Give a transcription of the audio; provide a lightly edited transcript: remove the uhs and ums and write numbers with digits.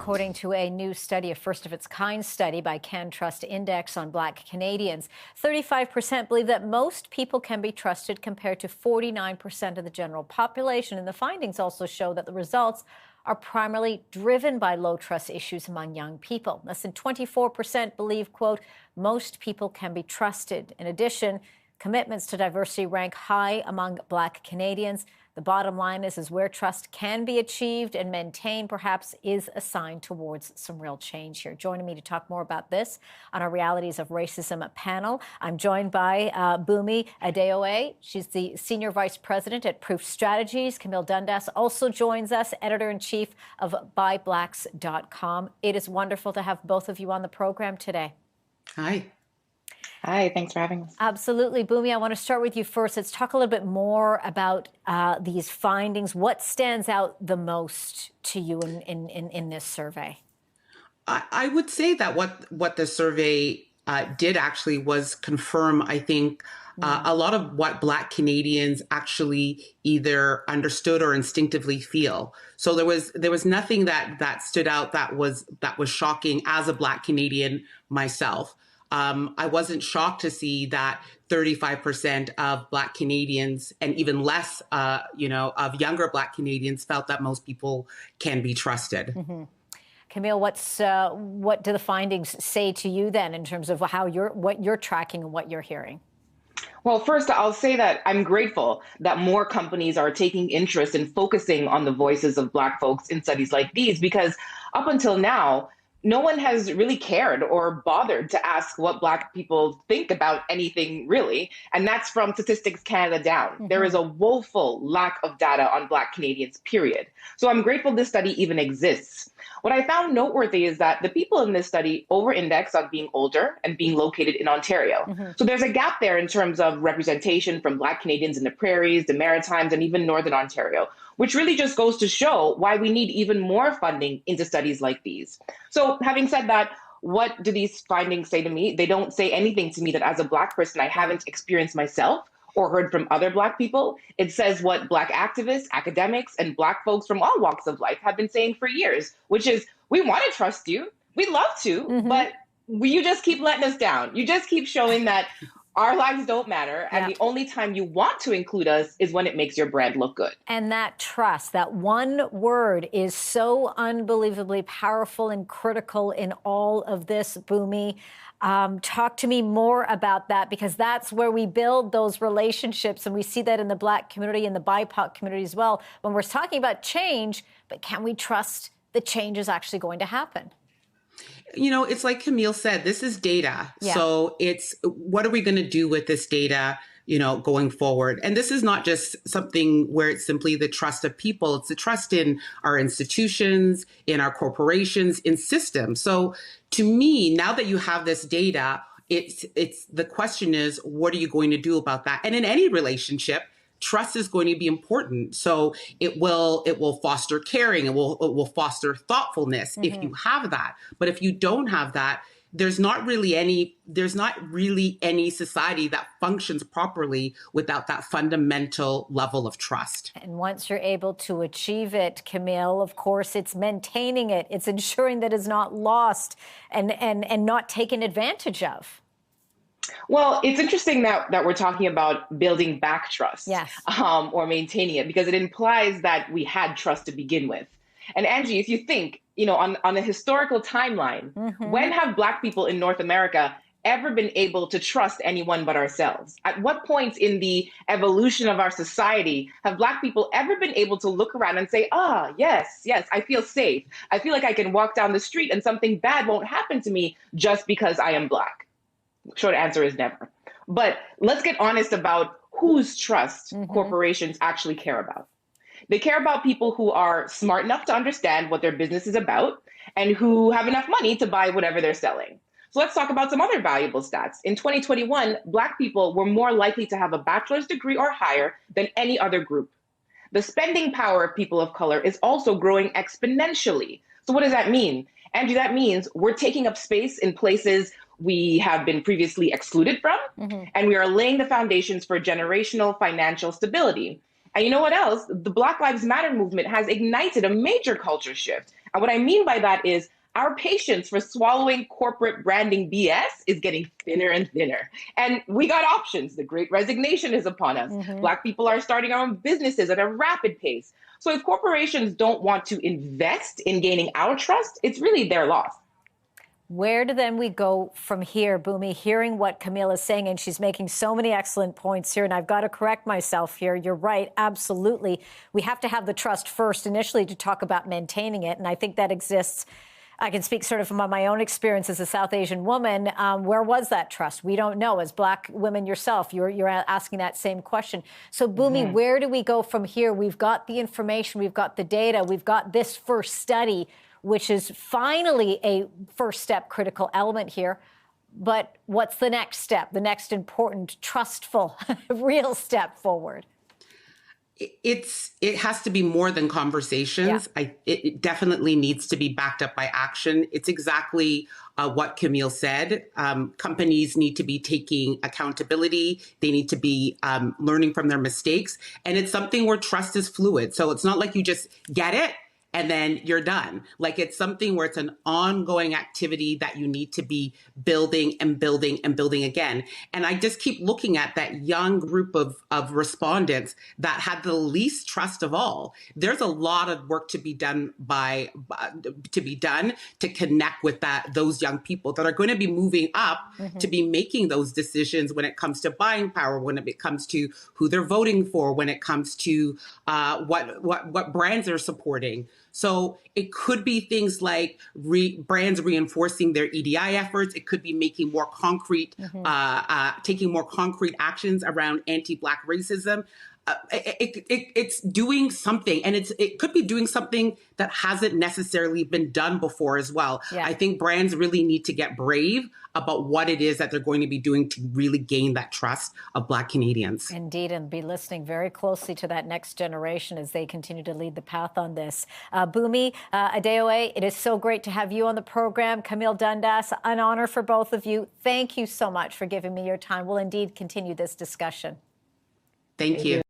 according to a new study, a first of its kind study by CanTrust Index on Black Canadians. 35% believe that most people can be trusted compared to 49% of the general population. And the findings also show that the results are primarily driven by low trust issues among young people. Less than 24% believe, quote, most people can be trusted. In addition, commitments to diversity rank high among Black Canadians. The bottom line is where trust can be achieved and maintained, perhaps, is a sign towards some real change here. Joining me to talk more about this on our Realities of Racism panel, I'm joined by Bumni Adeoye. She's the Senior Vice President at Proof Strategies. Camille Dundas also joins us, Editor-in-Chief of BuyBlacks.com. It is wonderful to have both of you on the program today. Hi. Hi, thanks for having us. Absolutely. Bumni, I want to start with you first. Let's talk a little bit more about these findings. What stands out the most to you in this survey? I would say that what the survey did actually was confirm, I think, a lot of what Black Canadians actually either understood or instinctively feel. So there was nothing that stood out that was shocking as a Black Canadian myself. I wasn't shocked to see that 35% of Black Canadians and even less, of younger Black Canadians felt that most people can be trusted. Mm-hmm. Camille, what do the findings say to you then in terms of what you're tracking and what you're hearing? Well, first, I'll say that I'm grateful that more companies are taking interest in focusing on the voices of Black folks in studies like these, because up until now, no one has really cared or bothered to ask what Black people think about anything, really. And that's from Statistics Canada down. Mm-hmm. There is a woeful lack of data on Black Canadians, period. So I'm grateful this study even exists. What I found noteworthy is that the people in this study over-index on being older and being located in Ontario. Mm-hmm. So there's a gap there in terms of representation from Black Canadians in the prairies, the Maritimes, and even Northern Ontario, which really just goes to show why we need even more funding into studies like these. So having said that, what do these findings say to me? They don't say anything to me that as a Black person I haven't experienced myself or heard from other Black people. It says what Black activists, academics, and Black folks from all walks of life have been saying for years, which is, we want to trust you. We'd love to, mm-hmm. but you just keep letting us down. You just keep showing that our lives don't matter. And the only time you want to include us is when it makes your brand look good. And that trust, that one word, is so unbelievably powerful and critical in all of this, Bumni. Talk to me more about that, because that's where we build those relationships. And we see that in the Black community and the BIPOC community as well. When we're talking about change, but can we trust that change is actually going to happen? You know, it's like Camille said, this is data. Yeah. So it's, what are we going to do with this data, going forward? And this is not just something where it's simply the trust of people. It's the trust in our institutions, in our corporations, in systems. So to me, now that you have this data, it's the question is, what are you going to do about that? And in any relationship, trust is going to be important. So it will foster caring. It will foster thoughtfulness if you have that. But if you don't have that, there's not really any society that functions properly without that fundamental level of trust. And once you're able to achieve it, Camille, of course, it's maintaining it. It's ensuring that it's not lost and not taken advantage of. Well, it's interesting that we're talking about building back trust, yes. Or maintaining it, because it implies that we had trust to begin with. And Angie, if you think, on a historical timeline, when have Black people in North America ever been able to trust anyone but ourselves? At what point in the evolution of our society have Black people ever been able to look around and say, yes, I feel safe. I feel like I can walk down the street and something bad won't happen to me just because I am Black? Short answer is never. But let's get honest about whose trust corporations actually care about. They care about people who are smart enough to understand what their business is about and who have enough money to buy whatever they're selling. So let's talk about some other valuable stats. In 2021, Black people were more likely to have a bachelor's degree or higher than any other group. The spending power of people of color is also growing exponentially. So what does that mean? Angie, that means we're taking up space in places we have been previously excluded from, and we are laying the foundations for generational financial stability. And you know what else? The Black Lives Matter movement has ignited a major culture shift And what I mean by that is our patience for swallowing corporate branding BS is getting thinner and thinner. And we got options. The great resignation is upon us. Black people are starting our own businesses at a rapid pace. So if corporations don't want to invest in gaining our trust, it's really their loss. Where do then we go from here, Bumni? Hearing what Camille is saying, and she's making so many excellent points here, and I've got to correct myself here. You're right, absolutely. We have to have the trust first initially to talk about maintaining it, and I think that exists. I can speak sort of from my own experience as a South Asian woman. Where was that trust? We don't know. As Black women yourself, you're asking that same question. So, Bumni, where do we go from here? We've got the information, we've got the data, we've got this first study, which is finally a first step critical element here. But what's the next step, the next important, trustful, real step forward? It has to be more than conversations. Yeah. It definitely needs to be backed up by action. It's exactly what Camille said. Companies need to be taking accountability. They need to be learning from their mistakes. And it's something where trust is fluid. So it's not like you just get it and then you're done. Like, it's something where it's an ongoing activity that you need to be building and building and building again. And I just keep looking at that young group of respondents that had the least trust of all. There's a lot of work to be done to connect with those young people that are going to be moving up to be making those decisions when it comes to buying power, when it comes to who they're voting for, when it comes to what brands they're supporting. So it could be things like brands reinforcing their EDI efforts. It could be making more concrete, taking more concrete actions around anti-Black racism. It's doing something, and it could be doing something that hasn't necessarily been done before as well. Yeah. I think brands really need to get brave about what it is that they're going to be doing to really gain that trust of Black Canadians. Indeed, and be listening very closely to that next generation as they continue to lead the path on this. Bumni Adeoye, it is so great to have you on the program. Camille Dundas, an honor for both of you. Thank you so much for giving me your time. We'll indeed continue this discussion. Thank you.